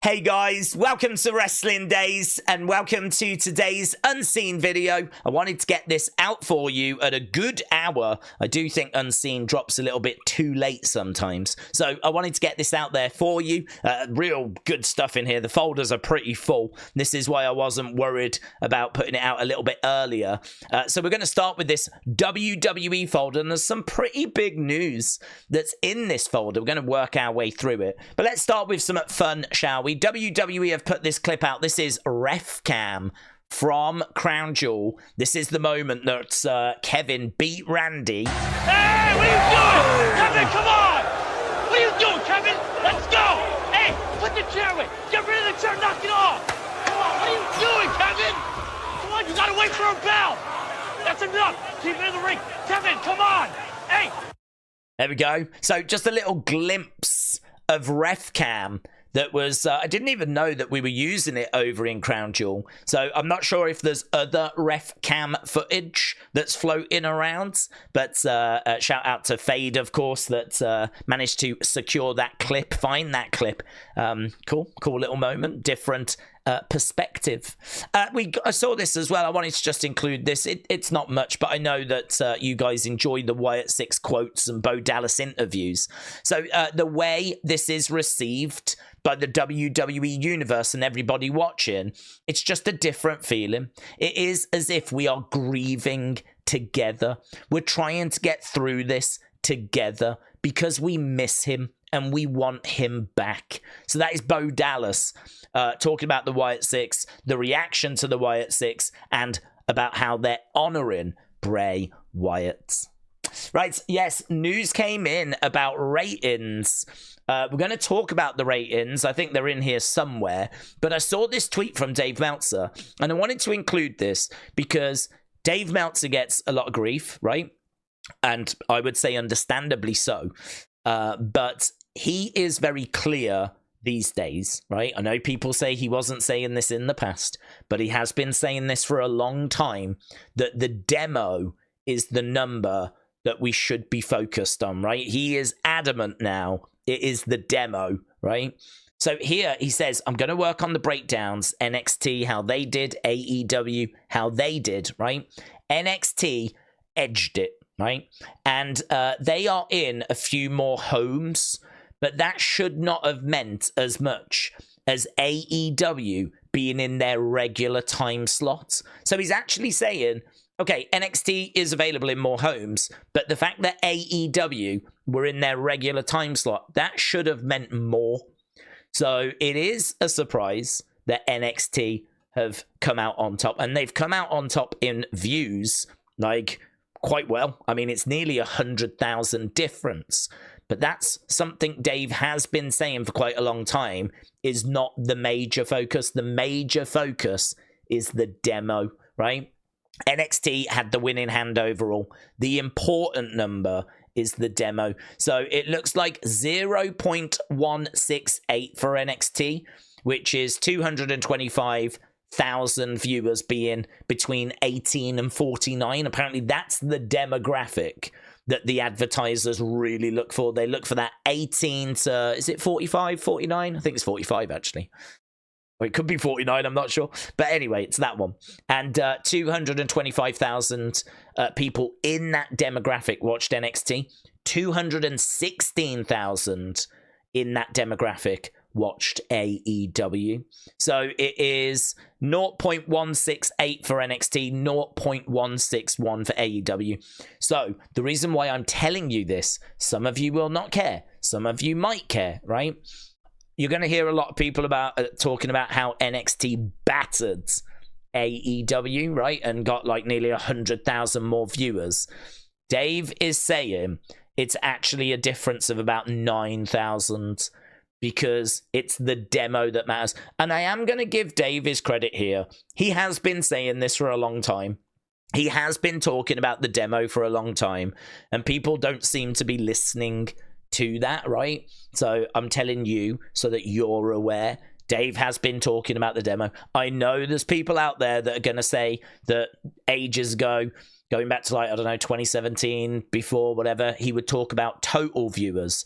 Hey guys, welcome to Wrestling Days and welcome to today's Unseen video. I wanted to get this out for you at a good hour. I do think Unseen drops a little bit too late sometimes. So I wanted to get this out there for you. Real good stuff in here. The folders are pretty full. This is why I wasn't worried about putting it out a little bit earlier. So we're going to start with this WWE folder, and there's some pretty big news that's in this folder. We're going to work our way through it. But let's start with some fun, shall we? WWE have put this clip out. This is Ref Cam from Crown Jewel. This is the moment that Kevin beat Randy. Hey, what are you doing? Kevin, come on! What are you doing, Kevin? Let's go! Hey, put the chair away. Get rid of the chair, knock it off. Come on, what are you doing, Kevin? Come on, you gotta wait for a bell. That's enough. Keep it in the ring. Kevin, come on. Hey. There we go. So just a little glimpse of Ref Cam. That was, I didn't even know that we were using it over in Crown Jewel. So I'm not sure if there's other ref cam footage that's floating around. But shout out to Fade, of course, that managed to secure that clip, find that clip. Cool little moment, different perspective. I saw this as well. I wanted to just include this. It's not much, but I know that you guys enjoy the Wyatt 6 quotes and Bo Dallas interviews. So the way this is received by the WWE universe and everybody watching, it's just a different feeling. It is as if we are grieving together. We're trying to get through this together because we miss him and we want him back. So that is Bo Dallas talking about the Wyatt 6, the reaction to the Wyatt 6, and about how they're honoring Bray Wyatt. Right, yes, news came in about ratings. We're going to talk about the ratings. I think they're in here somewhere. But I saw this tweet from Dave Meltzer, and I wanted to include this because Dave Meltzer gets a lot of grief, right? And I would say understandably so. But he is very clear these days, right? I know people say he wasn't saying this in the past, but he has been saying this for a long time, that the demo is the number that we should be focused on, right? He is adamant now. It is the demo, right? So here he says, I'm going to work on the breakdowns, NXT, how they did, AEW, how they did, right? NXT edged it, right? And they are in a few more homes, but that should not have meant as much as AEW being in their regular time slots. So he's actually saying, okay, NXT is available in more homes, but the fact that AEW were in their regular time slot, that should have meant more. So it is a surprise that NXT have come out on top, and they've come out on top in views, like, quite well. I mean, it's nearly 100,000 difference, but that's something Dave has been saying for quite a long time, is not the major focus. The major focus is the demo, right? NXT had the winning hand overall. The important number is the demo. So it looks like 0.168 for NXT, which is 225,000 viewers being between 18 and 49. Apparently that's the demographic that the advertisers really look for. They look for that 18 to, is it 45, 49? I think it's 45 actually. Or it could be 49, I'm not sure. But anyway, it's that one. And 225,000 people in that demographic watched NXT. 216,000 in that demographic watched AEW. So it is 0.168 for NXT, 0.161 for AEW. So the reason why I'm telling you this, some of you will not care. Some of you might care, right? You're going to hear a lot of people about talking about how NXT battered AEW, right? And got like nearly 100,000 more viewers. Dave is saying it's actually a difference of about 9,000 because it's the demo that matters. And I am going to give Dave his credit here. He has been saying this for a long time. He has been talking about the demo for a long time. And people don't seem to be listening to that, right? So I'm telling you so that you're aware. Dave has been talking about the demo. I know there's people out there that are going to say that ages ago, going back to like, I don't know, 2017, before, whatever, he would talk about total viewers.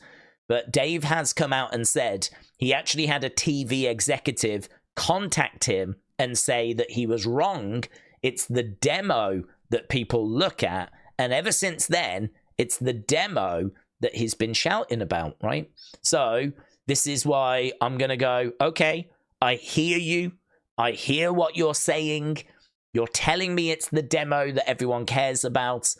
but Dave has come out and said he actually had a TV executive contact him and say that he was wrong. It's the demo that people look at. And ever since then, it's the demo that he's been shouting about, right? So this is why I'm going to go, okay, I hear you. I hear what you're saying. You're telling me it's the demo that everyone cares about.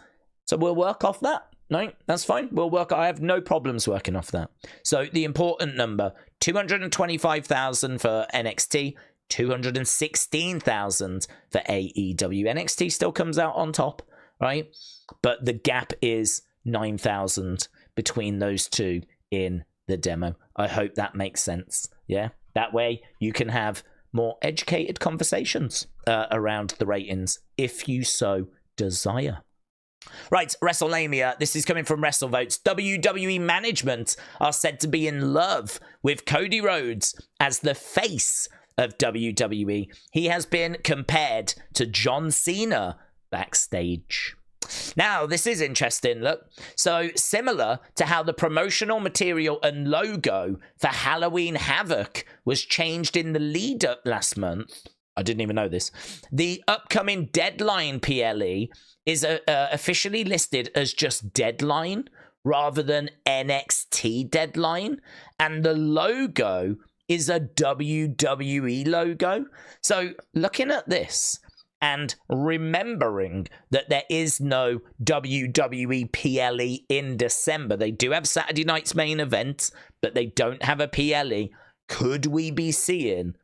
So we'll work off that. No, that's fine. We'll work. I have no problems working off that. So the important number, 225,000 for NXT, 216,000 for AEW. NXT still comes out on top, right? But the gap is 9,000 between those two in the demo. I hope that makes sense. Yeah, that way you can have more educated conversations around the ratings if you so desire. Right, WrestleMania. This is coming from WrestleVotes. WWE management are said to be in love with Cody Rhodes as the face of WWE. He has been compared to John Cena backstage. Now, this is interesting, look. So, similar to how the promotional material and logo for Halloween Havoc was changed in the lead-up last month, I didn't even know this, the upcoming Deadline PLE is officially listed as just Deadline rather than NXT Deadline, and the logo is a WWE logo. So, looking at this, and remembering that there is no WWE PLE in December. They do have Saturday night's main event, but they don't have a PLE. Could we be seeing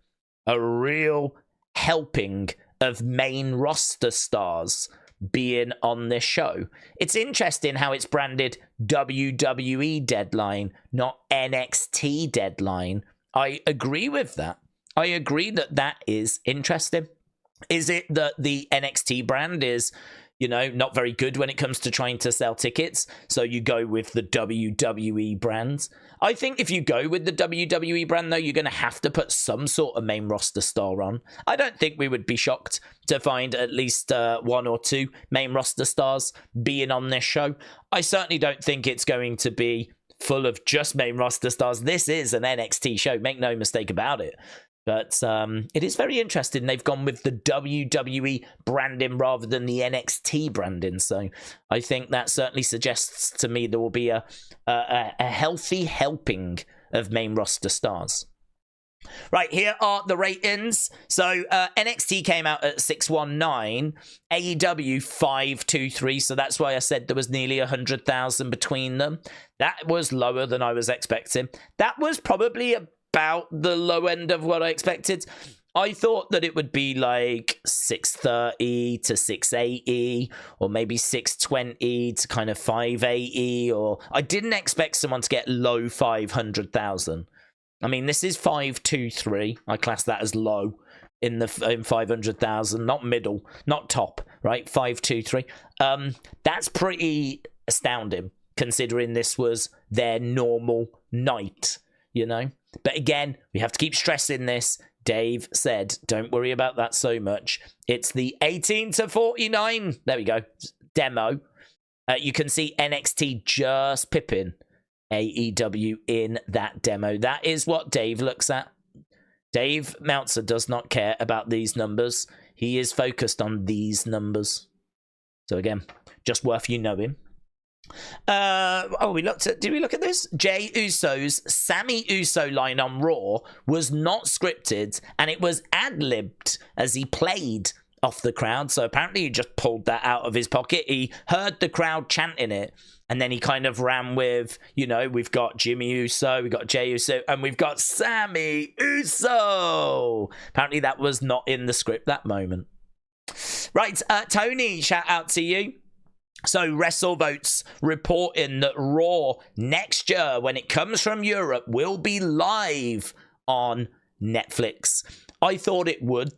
a real helping of main roster stars being on this show? It's interesting how it's branded WWE Deadline, not NXT Deadline. I agree with that. I agree that that is interesting. Is it that the NXT brand is, you know, not very good when it comes to trying to sell tickets, so you go with the WWE brand? I think if you go with the WWE brand, though, you're going to have to put some sort of main roster star on. I don't think we would be shocked to find at least one or two main roster stars being on this show. I certainly don't think it's going to be full of just main roster stars. This is an NXT show, make no mistake about it. But it is very interesting. They've gone with the WWE branding rather than the NXT branding. So I think that certainly suggests to me there will be a healthy helping of main roster stars. Right, here are the ratings. So NXT came out at 619, AEW 523. So that's why I said there was nearly 100,000 between them. That was lower than I was expecting. That was probably about the low end of what I expected. I thought that it would be like 630 to 680, or maybe 620 to kind of 580, or I didn't expect someone to get low 500,000. I mean, this is 523. I class that as low in 500,000, not middle, not top, right? 523. That's pretty astounding considering this was their normal night, you know? But again, we have to keep stressing this. Dave said, don't worry about that so much. It's the 18 to 49. There we go. Demo. You can see NXT just pipping AEW in that demo. That is what Dave looks at. Dave Meltzer does not care about these numbers. He is focused on these numbers. So again, just worth you knowing. Did we look at this? Jey Uso's Sami Uso line on Raw was not scripted, and it was ad-libbed as he played off the crowd. So apparently he just pulled that out of his pocket. He heard the crowd chanting it, and then he kind of ran with, you know, we've got Jimmy Uso, we've got Jey Uso, and we've got Sami Uso. Apparently that was not in the script that moment. Right, Tony, shout out to you. So WrestleVotes reporting that Raw next year, when it comes from Europe, will be live on Netflix. I thought it would.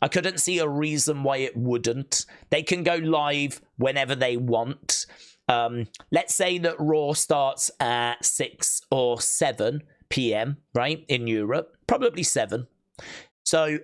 I couldn't see a reason why it wouldn't. They can go live whenever they want. Let's say that Raw starts at 6 or 7 p.m., right, in Europe. Probably 7. So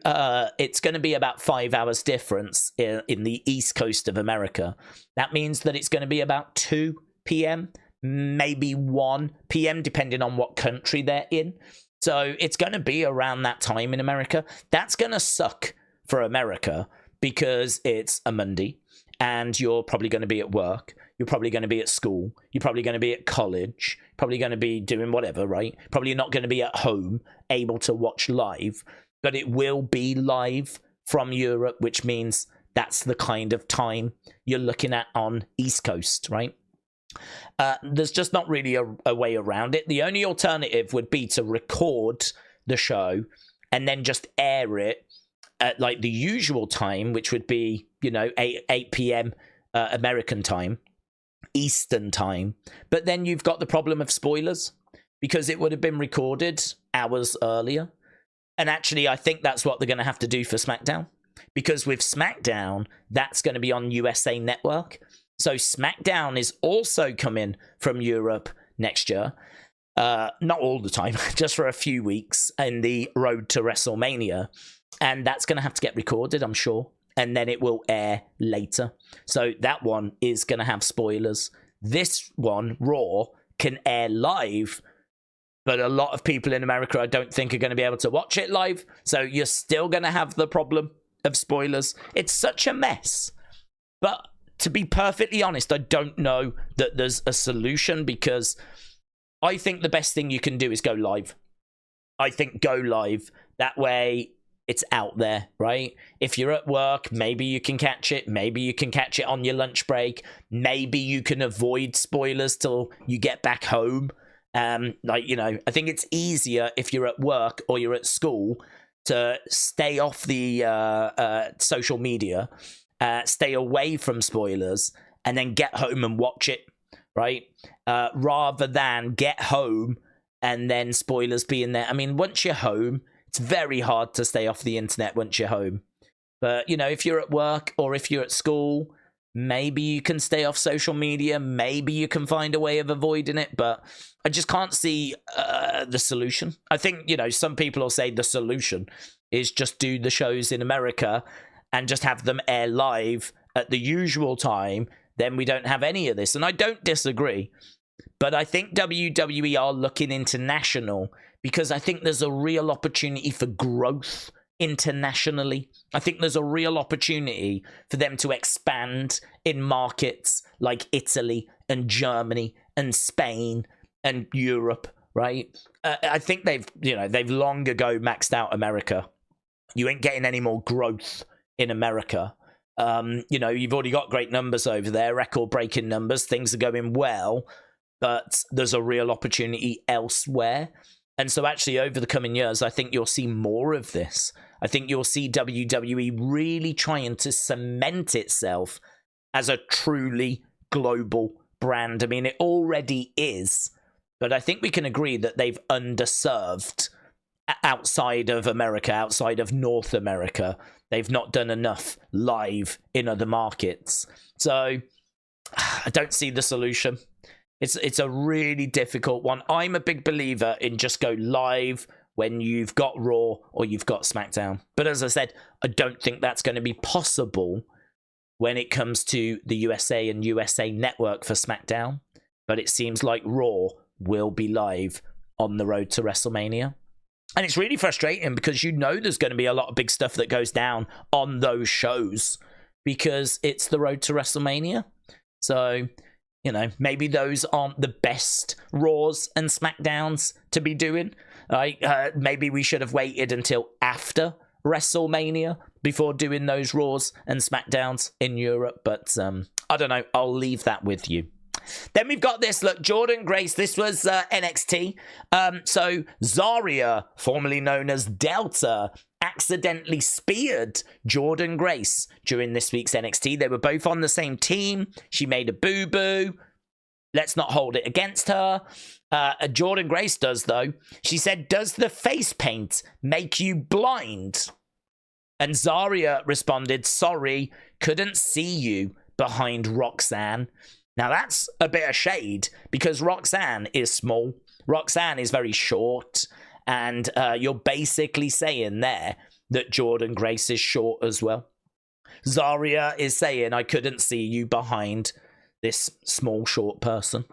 it's going to be about 5 hours difference in the East Coast of America. That means that it's going to be about 2 p.m., maybe 1 p.m., depending on what country they're in. So it's going to be around that time in America. That's going to suck for America because it's a Monday and you're probably going to be at work. You're probably going to be at school. You're probably going to be at college. Probably going to be doing whatever, right? Probably not going to be at home able to watch live, but it will be live from Europe, which means that's the kind of time you're looking at on East Coast, right? There's just not really a way around it. The only alternative would be to record the show and then just air it at like the usual time, which would be, 8 p.m. American time, Eastern time. But then you've got the problem of spoilers because it would have been recorded hours earlier. And actually, I think that's what they're going to have to do for SmackDown, because with SmackDown, that's going to be on USA Network. So SmackDown is also coming from Europe next year. Not all the time, just for a few weeks in the road to WrestleMania. And that's going to have to get recorded, I'm sure. And then it will air later. So that one is going to have spoilers. This one, Raw, can air live. But a lot of people in America, I don't think, are going to be able to watch it live. So you're still going to have the problem of spoilers. It's such a mess. But to be perfectly honest, I don't know that there's a solution, because I think the best thing you can do is go live. I think go live. That way it's out there, right? If you're at work, maybe you can catch it. Maybe you can catch it on your lunch break. Maybe you can avoid spoilers till you get back home. I think it's easier if you're at work or you're at school to stay off the social media, stay away from spoilers, and then get home and watch it, right? Rather than get home and then spoilers being there. I mean, once you're home, it's very hard to stay off the internet once you're home. But, if you're at work or if you're at school, maybe you can stay off social media. Maybe you can find a way of avoiding it. But I just can't see the solution. I think, some people will say the solution is just do the shows in America and just have them air live at the usual time. Then we don't have any of this. And I don't disagree. But I think WWE are looking international, because I think there's a real opportunity for growth internationally. I think there's a real opportunity for them to expand in markets like Italy and Germany and Spain and Europe, right? I think they've long ago maxed out America. You ain't getting any more growth in America. You've already got great numbers over there, record-breaking numbers. Things are going well, but there's a real opportunity elsewhere. And so actually over the coming years, I think you'll see more of this. I think you'll see WWE really trying to cement itself as a truly global brand. I mean, it already is, but I think we can agree that they've underserved outside of America, outside of North America. They've not done enough live in other markets. So I don't see the solution. It's a really difficult one. I'm a big believer in just go live when you've got Raw or you've got SmackDown. But as I said, I don't think that's going to be possible when it comes to the USA and USA Network for SmackDown. But it seems like Raw will be live on the road to WrestleMania. And it's really frustrating because there's going to be a lot of big stuff that goes down on those shows because it's the road to WrestleMania. So, maybe those aren't the best Raws and SmackDowns to be doing. Right? Maybe we should have waited until after WrestleMania before doing those Raws and SmackDowns in Europe. But I don't know. I'll leave that with you. Then we've got this. Look, Jordynne Grace. This was NXT. So Zaria, formerly known as Delta, accidentally speared Jordynne Grace during this week's NXT. They were both on the same team. She made a boo-boo. Let's not hold it against her. Jordynne Grace does, though. She said, "Does the face paint make you blind?" And Zaria responded, "Sorry, couldn't see you behind Roxane." Now, that's a bit of shade because Roxane is small. Roxane is very short. And you're basically saying there that Jordynne Grace is short as well. Zaria is saying, "I couldn't see you behind this small, short person."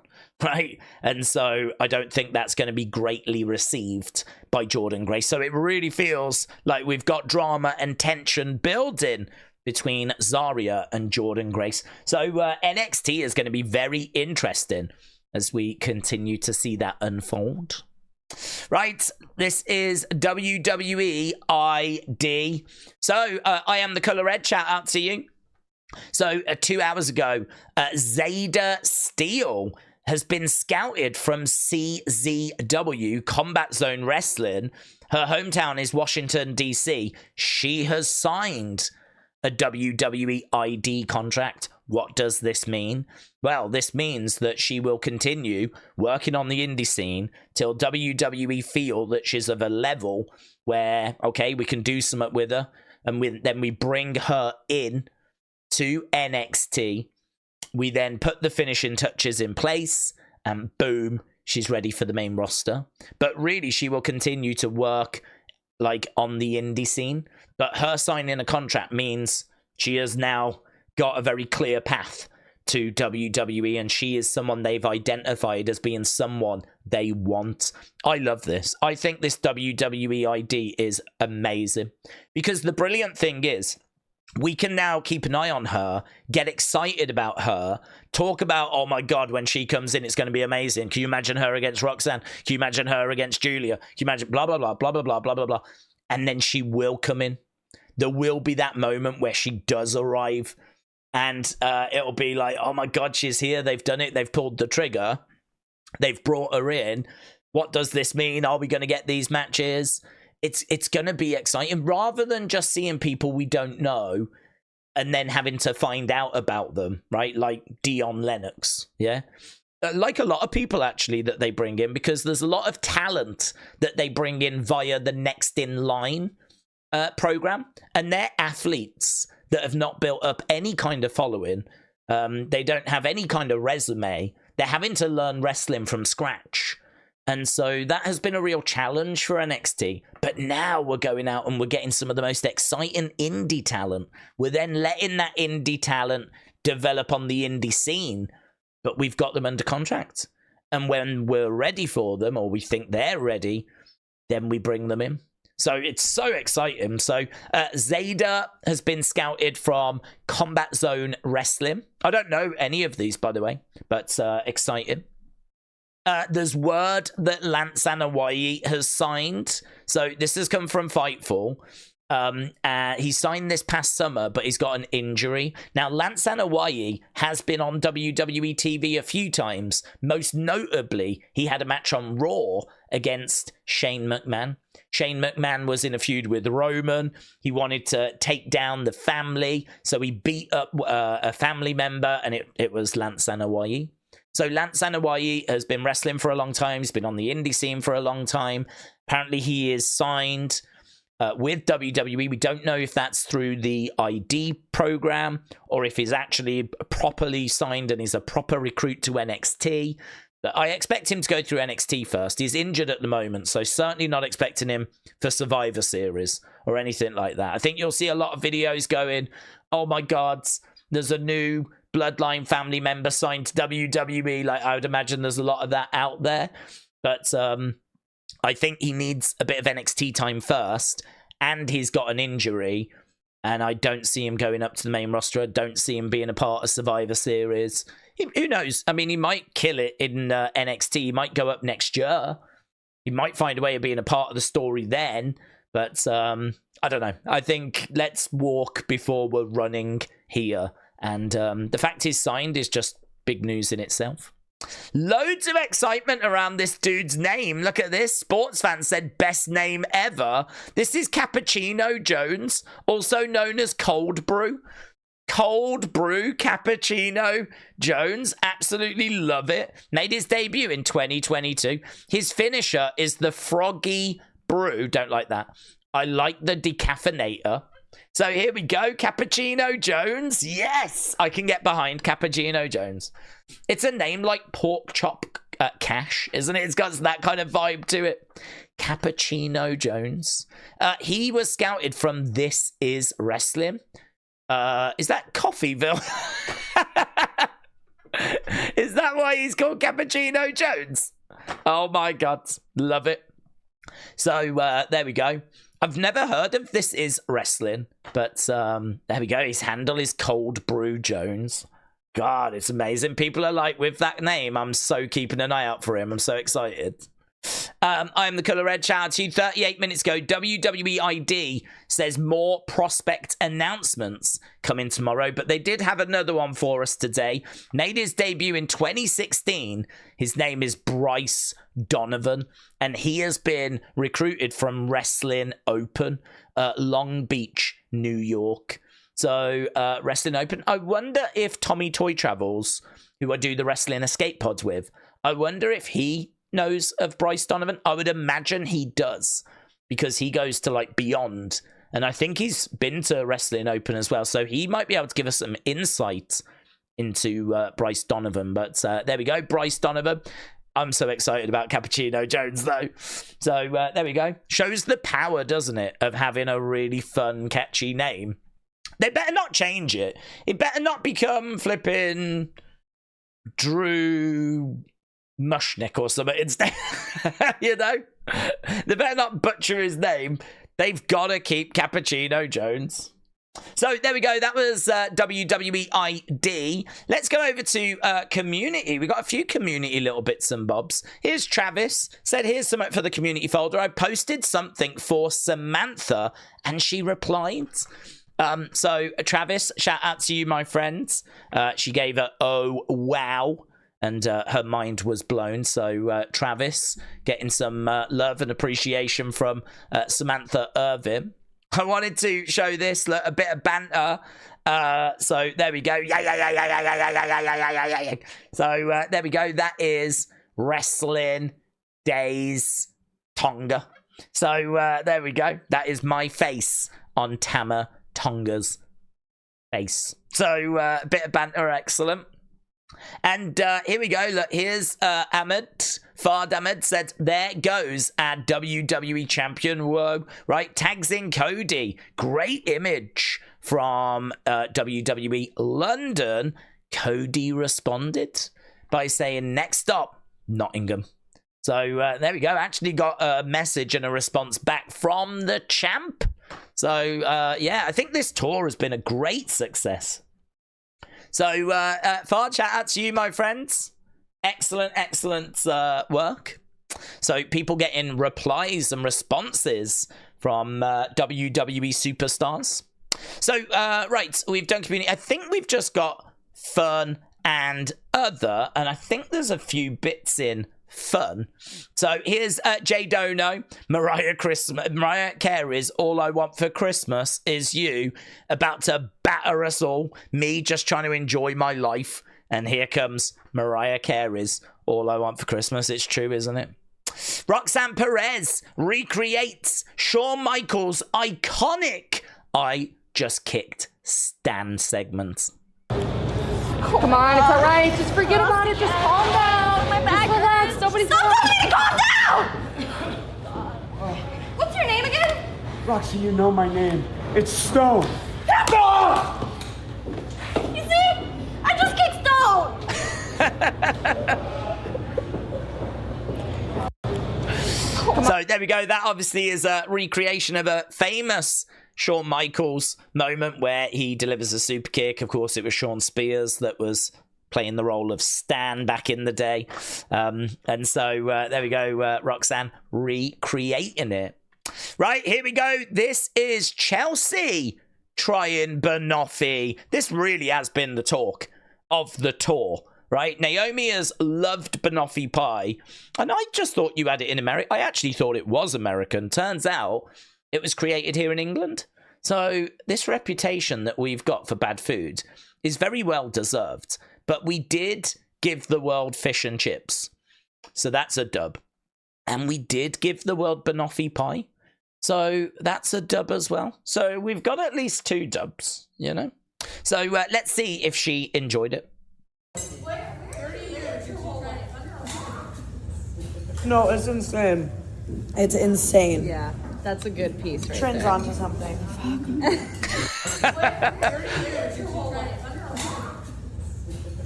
right? And so I don't think that's going to be greatly received by Jordynne Grace. So it really feels like we've got drama and tension building between Zaria and Jordynne Grace. So NXT is going to be very interesting as we continue to see that unfold. Right, this is WWE ID. So I am the Colour Red. Shout out to you. So 2 hours ago, Zayda Steel has been scouted from CZW, Combat Zone Wrestling. Her hometown is Washington, D.C. She has signed a WWE ID contract. What does this mean? Well, this means that she will continue working on the indie scene till WWE feel that she's of a level where, okay, we can do something with her, and then we bring her in to NXT. We then put the finishing touches in place, and boom, she's ready for the main roster. But really, she will continue to work like on the indie scene. But her signing a contract means she has now got a very clear path to WWE, and she is someone they've identified as being someone they want. I love this. I think this WWE ID is amazing, because the brilliant thing is, we can now keep an eye on her, get excited about her, talk about, oh my God, when she comes in, it's going to be amazing. Can you imagine her against Roxanne? Can you imagine her against Julia? Can you imagine blah, blah, blah, blah, blah, blah, blah, blah, blah. And then she will come in. There will be that moment where she does arrive, and it'll be like, oh my God, she's here. They've done it. They've pulled the trigger. They've brought her in. What does this mean? Are we going to get these matches? It's going to be exciting, rather than just seeing people we don't know and then having to find out about them, right? Like Dion Lennox, yeah? Like a lot of people, actually, that they bring in, because there's a lot of talent that they bring in via the Next in Line program, and they're athletes that have not built up any kind of following. They don't have any kind of resume. They're having to learn wrestling from scratch. And so that has been a real challenge for NXT. But now we're going out and we're getting some of the most exciting indie talent. We're then letting that indie talent develop on the indie scene, but we've got them under contract. And when we're ready for them, or we think they're ready, then we bring them in. So it's so exciting. So Zayda has been scouted from Combat Zone Wrestling. I don't know any of these, by the way, but exciting. There's word that Lance Anoa'i has signed. So this has come from Fightful. He signed this past summer, but he's got an injury. Now, Lance Anoa'i has been on WWE TV a few times. Most notably, he had a match on Raw against Shane McMahon. Shane McMahon was in a feud with Roman. He wanted to take down the family, so he beat up a family member, and it was Lance Anoa'i. So Lance Anoa'i has been wrestling for a long time. He's been on the indie scene for a long time. Apparently, he is signed with WWE. We don't know if that's through the ID program or if he's actually properly signed and he's a proper recruit to NXT. But I expect him to go through NXT first. He's injured at the moment, so certainly not expecting him for Survivor Series or anything like that. I think you'll see a lot of videos going, oh my God, there's a new Bloodline family member signed to WWE. Like, I would imagine there's a lot of that out there. But I think he needs a bit of NXT time first, and he's got an injury, and I don't see him going up to the main roster. I don't see him being a part of Survivor Series. Who knows? I mean, he might kill it in NXT. He might go up next year. He might find a way of being a part of the story then. But I don't know. I think let's walk before we're running here. And the fact he's signed is just big news in itself. Loads of excitement around this dude's name. Look at this. Sports fans said best name ever. This is Cappuccino Jones, also known as Cold Brew. Cold Brew Cappuccino Jones. Absolutely love it. Made his debut in 2022. His finisher is the Froggy Brew. Don't like that. I like the decaffeinator. So here we go, Cappuccino Jones. Yes, I can get behind Cappuccino Jones. It's a name like Pork Chop Cash, isn't it? It's got that kind of vibe to it. Cappuccino Jones. He was scouted from This Is Wrestling. Is that Coffeeville? Is that why he's called Cappuccino Jones? Oh my God. Love it. So there we go. I've never heard of This Is Wrestling, but there we go. His handle is Cold Brew Jones. God, it's amazing. People are like, with that name, I'm so keeping an eye out for him. I'm so excited. I am the Colour Red. Shout out to you. 38 minutes ago, WWE ID says more prospect announcements coming tomorrow, but they did have another one for us today. Made his debut in 2016. His name is Bryce Donovan, and he has been recruited from Wrestling Open, Long Beach, New York. So, Wrestling Open. I wonder if Tommy Toy Travels, who I do the Wrestling Escape Pods with, I wonder if he knows of Bryce Donovan. I would imagine he does, because he goes to like Beyond, and I think he's been to Wrestling Open as well, so he might be able to give us some insight into Bryce Donovan. But there we go, Bryce Donovan. I'm so excited about Cappuccino Jones though. So there we go. Shows the power, doesn't it, of having a really fun, catchy name. They better not change it. It better not become flipping Drew Mushnick or something instead. You know, they better not butcher his name. They've got to keep Cappuccino Jones. So there we go. That was WWE ID. Let's go over to community. We got a few community little bits and bobs. Here's Travis. Said, here's something for the community folder. I posted something for Samantha and she replied. So Travis, shout out to you, my friends. She gave a oh wow, and her mind was blown. So Travis getting some love and appreciation from Samantha Irvin. I wanted to show this, look, a bit of banter. So there we go. So there we go. That is Wrestling Days Tonga. So there we go. That is my face on Tama Tonga's face. So a bit of banter, excellent. And here we go. Look, here's Ahmed. Fard Ahmed said, there goes our WWE champion. Whoa, right? Tags in Cody. Great image from WWE London. Cody responded by saying, next stop, Nottingham. So there we go. Actually got a message and a response back from the champ. So yeah, I think this tour has been a great success. So, Fard, shout out to you, my friends. Excellent, excellent work. So, people getting replies and responses from WWE superstars. So, right, we've done community. I think we've just got fun and other, and I think there's a few bits in fun. So here's Jay Dono. Mariah Carey's All I Want for Christmas Is You, about to batter us all. Me just trying to enjoy my life, and here comes Mariah Carey's All I Want for Christmas. It's true, isn't it? Roxane Perez recreates Shawn Michaels' iconic I Just Kicked Stan segment. Come on, it's all right. Just forget about it. Just calm down. My back. Just relax. Nobody's Stop telling me to calm down! What's your name again? Roxy, you know my name. It's Stone. You see? I just kicked Stone! So there we go. That obviously is a recreation of a famous Shawn Michaels moment where he delivers a super kick. Of course, it was Shawn Spears that was playing the role of Stan back in the day. And so there we go, Roxanne recreating it. Right, here we go. This is Chelsea trying Banoffee. This really has been the talk of the tour, right? Naomi has loved Banoffee pie, and I just thought you had it in America. I actually thought it was American. Turns out it was created here in England. So this reputation that we've got for bad food is very well deserved. But we did give the world fish and chips. So that's a dub. And we did give the world Banoffee pie. So that's a dub as well. So we've got at least 2 dubs, you know. So let's see if she enjoyed it. No, it's insane. It's insane. Yeah, that's a good piece right Trends there. onto something.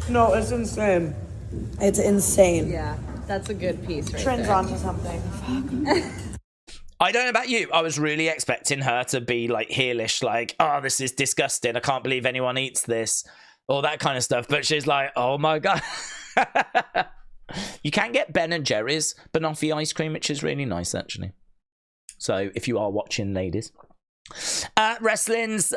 No, it's insane. It's insane. Yeah, that's a good piece right Trends there. onto something. I don't know about you. I was really expecting her to be like heelish, like, oh, this is disgusting. I can't believe anyone eats this. All that kind of stuff. But she's like, oh my God. You can get Ben and Jerry's Banoffee ice cream, which is really nice, actually. So if you are watching, ladies. Wrestling's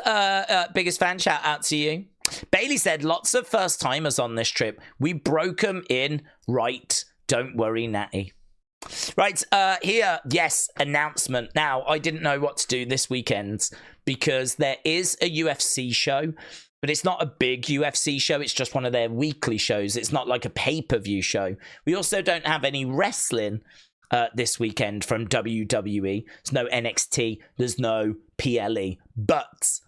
biggest fan, shout out to you. Bailey said, lots of first timers on this trip. We broke them in right. Don't worry, Natty. Right, here, yes, announcement. Now, I didn't know what to do this weekend because there is a UFC show, but it's not a big UFC show. It's just one of their weekly shows. It's not like a pay-per-view show. We also don't have any wrestling this weekend from WWE. There's no NXT. There's no PLE. But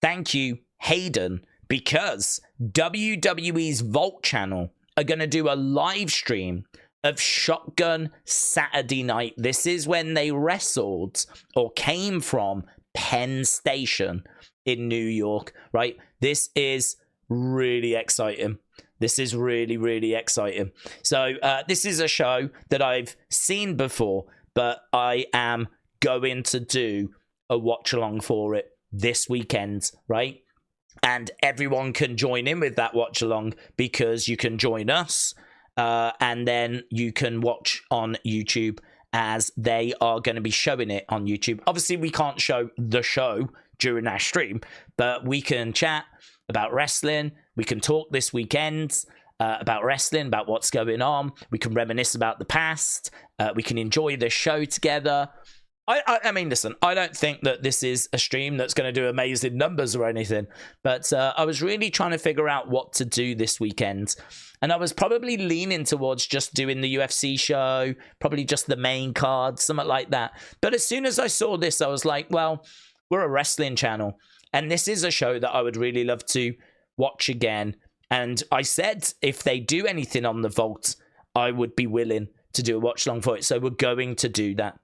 thank you, Hayden, because WWE's Vault channel are going to do a live stream of Shotgun Saturday Night. This is when they wrestled or came from Penn Station in New York, right? This is really exciting. This is really, really exciting. So this is a show that I've seen before, but I am going to do a watch along for it this weekend, right? And everyone can join in with that watch along because you can join us. And then you can watch on YouTube as they are going to be showing it on YouTube. Obviously, we can't show the show during our stream, but we can chat about wrestling. We can talk this weekend about wrestling, about what's going on. We can reminisce about the past. We can enjoy the show together. I mean, listen, I don't think that this is a stream that's going to do amazing numbers or anything, but I was really trying to figure out what to do this weekend, and I was probably leaning towards just doing the UFC show, probably just the main card, something like that. But as soon as I saw this, I was like, well, we're a wrestling channel, and this is a show that I would really love to watch again. And I said if they do anything on the Vault, I would be willing to do a watch along for it. So we're going to do that.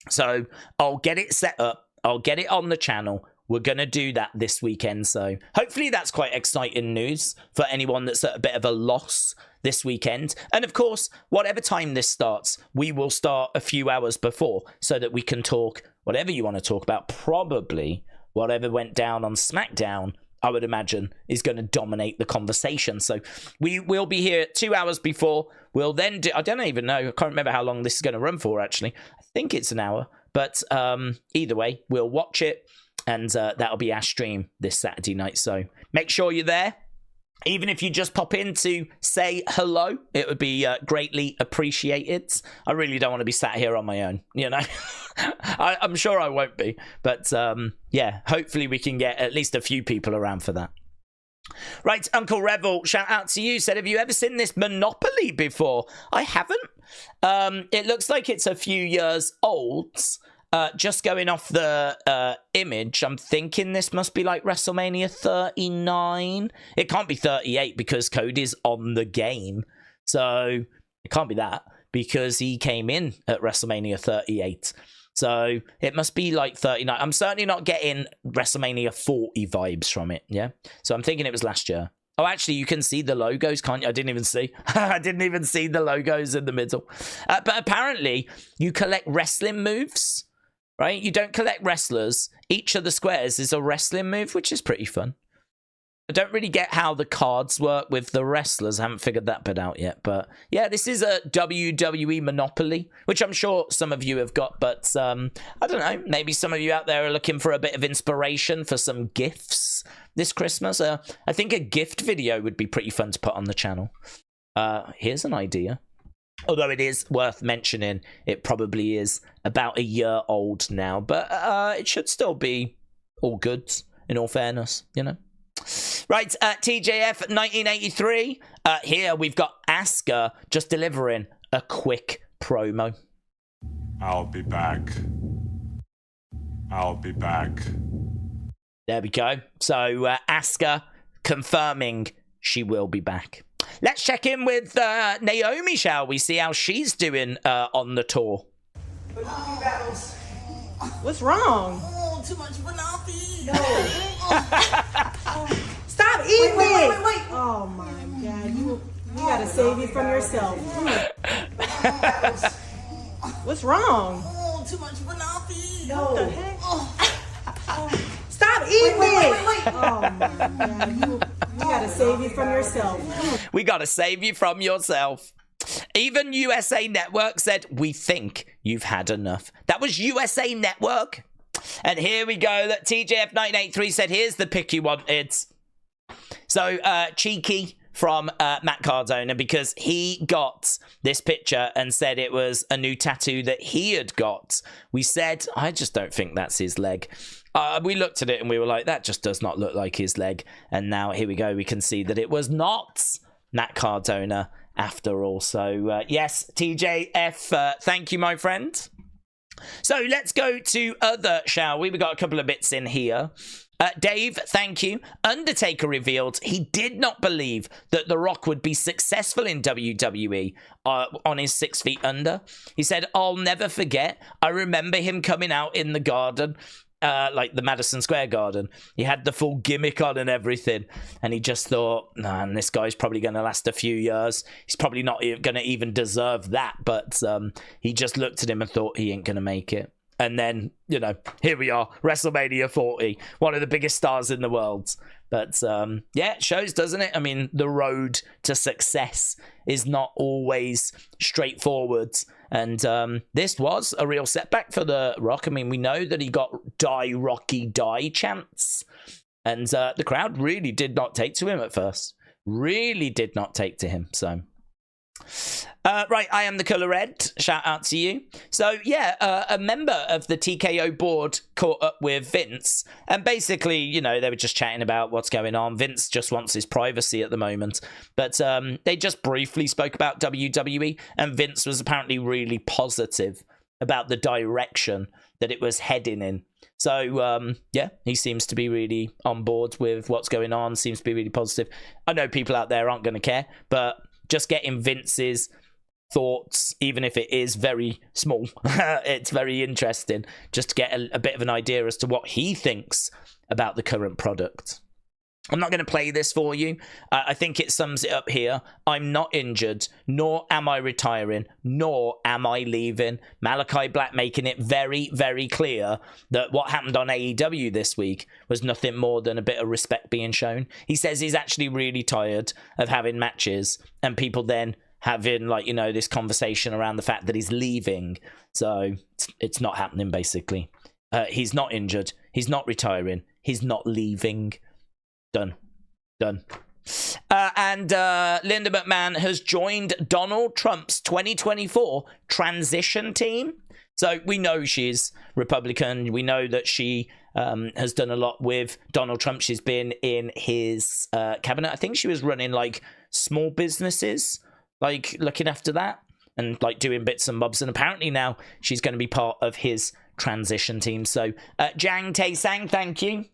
So I'll get it set up. I'll get it on the channel. We're going to do that this weekend. So hopefully that's quite exciting news for anyone that's at a bit of a loss this weekend. And of course, whatever time this starts, we will start a few hours before so that we can talk whatever you want to talk about. Probably whatever went down on SmackDown, I would imagine, is going to dominate the conversation. So we will be here 2 hours before. We'll then do, I don't even know, I can't remember how long this is going to run for, actually. I think it's an hour. But either way, we'll watch it, and that'll be our stream this Saturday night. So make sure you're there. Even if you just pop in to say hello, it would be greatly appreciated. I really don't want to be sat here on my own, you know. I'm sure I won't be. But yeah, hopefully we can get at least a few people around for that. Right, Uncle Revel, shout out to you. Said, have you ever seen this Monopoly before? I haven't. It looks like it's a few years old. Just going off the image, I'm thinking this must be like WrestleMania 39. It can't be 38 because Cody's on the game. So it can't be that because he came in at WrestleMania 38. So it must be like 39. I'm certainly not getting WrestleMania 40 vibes from it, yeah? So I'm thinking it was last year. Oh, actually, you can see the logos, can't you? I didn't even see. I didn't even see the logos in the middle. But apparently, you collect wrestling moves, right? You don't collect wrestlers. Each of the squares is a wrestling move, which is pretty fun. I don't really get how the cards work with the wrestlers. I haven't figured that bit out yet. But yeah, this is a WWE Monopoly, which I'm sure some of you have got. But I don't know. Maybe some of you out there are looking for a bit of inspiration for some gifts this Christmas. I think a gift video would be pretty fun to put on the channel. Here's an idea. Although it is worth mentioning, it probably is about a year old now. But it should still be all good, in all fairness, you know. Right, TJF 1983. Here we've got Asuka just delivering a quick promo. I'll be back. I'll be back. There we go. So Asuka confirming she will be back. Let's check in with Naomi, shall we? See how she's doing on the tour. What's wrong? Oh, too much Banoffee. No. Stop eating it. Wait. Oh my God. gotta save you from yourself. What's wrong? Oh, too much Banoffee. No. What the heck? Stop eating it. Oh my God. We gotta save you from yourself. We gotta save you from yourself. Even USA Network said, we think you've had enough. That was USA Network. And here we go. That TJF983 said, here's the pick you wanted. So, cheeky from Matt Cardona, because he got this picture and said it was a new tattoo that he had got. We said, I just don't think that's his leg. We looked at it and we were like, that just does not look like his leg. And now here we go. We can see that it was not Matt Cardona after all. So, yes, TJF, thank you, my friend. So let's go to other, shall we? We got a couple of bits in here. Dave, thank you. Undertaker revealed he did not believe that The Rock would be successful in WWE on his 6 feet under. He said, I'll never forget. I remember him coming out in the garden, like the Madison Square Garden. He had the full gimmick on and everything. And he just thought, man, this guy's probably going to last a few years. He's probably not going to even deserve that. But he just looked at him and thought he ain't going to make it. And then, you know, here we are, WrestleMania 40, one of the biggest stars in the world. But, yeah, it shows, doesn't it? I mean, the road to success is not always straightforward. And this was a real setback for The Rock. I mean, we know that he got Die Rocky Die chants. And the crowd really did not take to him at first. Really did not take to him, so... right, I am the Colour Red. Shout out to you. So, yeah, a member of the TKO board caught up with Vince. And basically, you know, they were just chatting about what's going on. Vince just wants his privacy at the moment. But they just briefly spoke about WWE. And Vince was apparently really positive about the direction that it was heading in. So, yeah, he seems to be really on board with what's going on. Seems to be really positive. I know people out there aren't going to care, but... just getting Vince's thoughts, even if it is very small, it's very interesting just to get a bit of an idea as to what he thinks about the current product. I'm not going to play this for you. I think it sums it up here. I'm not injured, nor am I retiring, nor am I leaving. Malachi Black making it very, very clear that what happened on AEW this week was nothing more than a bit of respect being shown. He says he's actually really tired of having matches and people then having, like, you know, this conversation around the fact that he's leaving. So it's not happening, basically. He's not injured. He's not retiring. He's not leaving. Done. And Linda McMahon has joined Donald Trump's 2024 transition team. So we know she's Republican. We know that she has done a lot with Donald Trump. She's been in his cabinet. I think she was running like small businesses, like looking after that and like doing bits and bobs. And apparently now she's going to be part of his transition team. So Jang Tae-sang, thank you.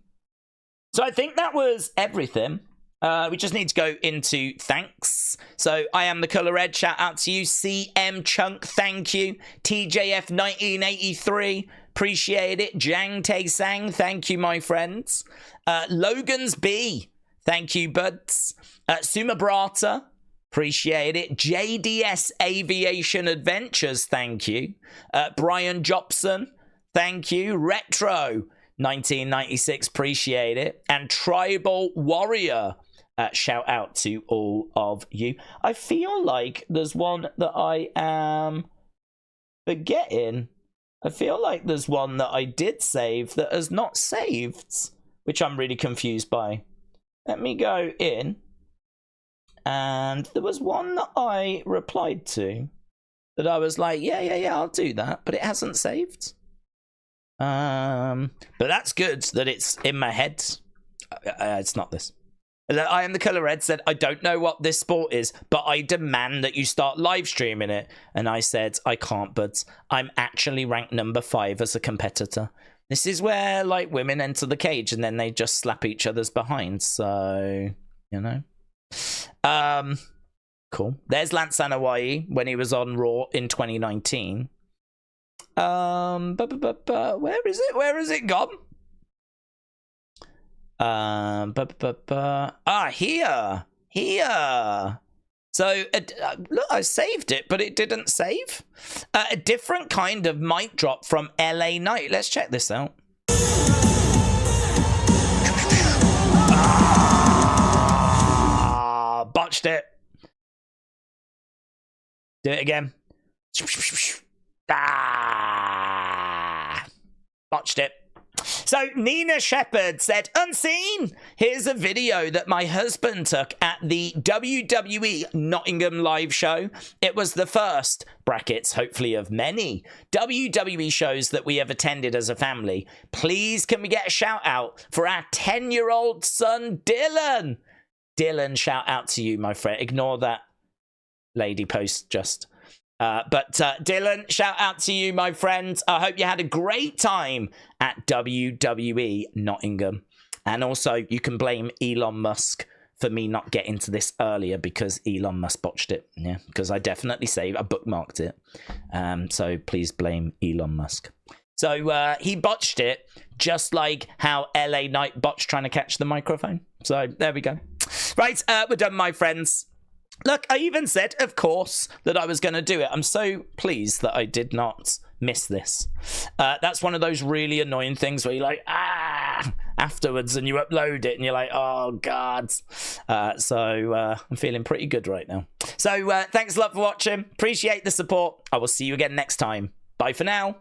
So I think that was everything. We just need to go into thanks. So I am the Colour Red. Shout out to you. CM Chunk, thank you. TJF 1983, appreciate it. Jang Tae-sang, thank you, my friends. Logan's B, thank you, buds. Sumabrata, appreciate it. JDS Aviation Adventures, thank you. Brian Jobson, thank you. Retro 1996, appreciate it. And Tribal Warrior, shout out to all of you. I feel like there's one that I am forgetting. I feel like there's one that I did save that is not saved, which I'm really confused by. Let me go in. And there was one that I replied to that I was like, yeah, I'll do that, but it hasn't saved. But that's good that it's in my head. It's not this. I am the Colour Red said, I don't know what this sport is, but I demand that you start live streaming it. And I said, I can't, but I'm actually ranked number 5 as a competitor. This is where, like, women enter the cage and then they just slap each other's behind. So, you know. Cool. There's Lance Anoa'i when he was on Raw in 2019. Where is it? Where is it gone? Here. So, look, I saved it, but it didn't save. A different kind of mic drop from LA Knight. Let's check this out. Botched it. Do it again. Botched it. So Nina Shepherd said, unseen, here's a video that my husband took at the WWE Nottingham live show. It was the first, brackets, hopefully of many, WWE shows that we have attended as a family. Please can we get a shout out for our 10-year-old son, Dylan? Dylan, shout out to you, my friend. Ignore that lady post just. But Dylan, shout out to you, my friend. I hope you had a great time at WWE Nottingham. And also, you can blame Elon Musk for me not getting to this earlier because Elon Musk botched it. Yeah, because I definitely I bookmarked it. So please blame Elon Musk. So he botched it just like how LA Knight botched trying to catch the microphone. So there we go. Right, we're done, my friends. Look, I even said, of course, that I was going to do it. I'm so pleased that I did not miss this. That's one of those really annoying things where you're like, afterwards, and you upload it, and you're like, oh, God. So I'm feeling pretty good right now. So thanks a lot for watching. Appreciate the support. I will see you again next time. Bye for now.